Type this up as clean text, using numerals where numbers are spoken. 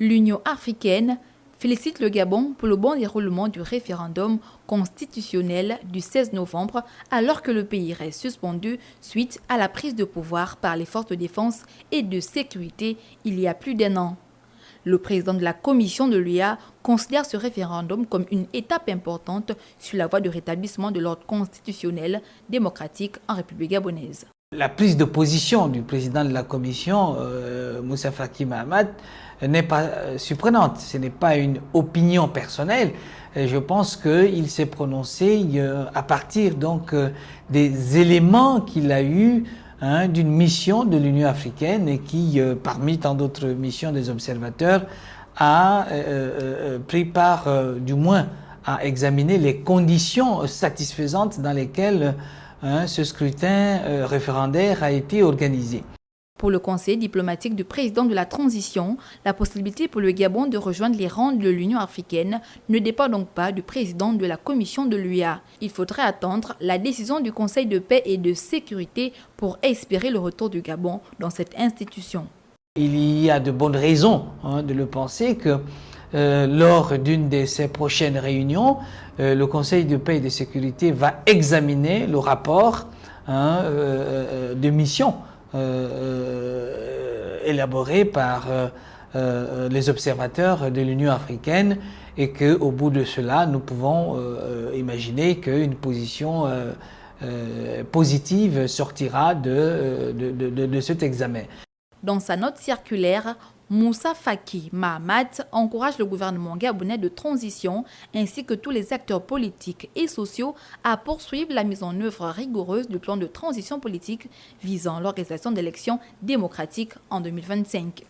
L'Union africaine félicite le Gabon pour le bon déroulement du référendum constitutionnel du 16 novembre, alors que le pays reste suspendu suite à la prise de pouvoir par les forces de défense et de sécurité il y a plus d'un an. Le président de la commission de l'UA considère ce référendum comme une étape importante sur la voie du rétablissement de l'ordre constitutionnel démocratique en République gabonaise. La prise de position du président de la commission, Moussa Faki Mahamat, n'est pas surprenante. Ce n'est pas une opinion personnelle. Je pense qu'il s'est prononcé à partir donc des éléments qu'il a eus d'une mission de l'Union africaine et qui, parmi tant d'autres missions des observateurs, a pris part, du moins, à examiner les conditions satisfaisantes dans lesquelles ce scrutin référendaire a été organisé. Pour le conseil diplomatique du président de la transition, la possibilité pour le Gabon de rejoindre les rangs de l'Union africaine ne dépend donc pas du président de la commission de l'UA. Il faudrait attendre la décision du Conseil de paix et de sécurité pour espérer le retour du Gabon dans cette institution. Il y a de bonnes raisons de le penser que lors d'une de ces prochaines réunions, le Conseil de paix et de sécurité va examiner le rapport de mission élaboré par les observateurs de l'Union africaine et qu'au bout de cela, nous pouvons imaginer qu'une position positive sortira de cet examen. Dans sa note circulaire, Moussa Faki Mahamat encourage le gouvernement gabonais de transition ainsi que tous les acteurs politiques et sociaux à poursuivre la mise en œuvre rigoureuse du plan de transition politique visant l'organisation d'élections démocratiques en 2025.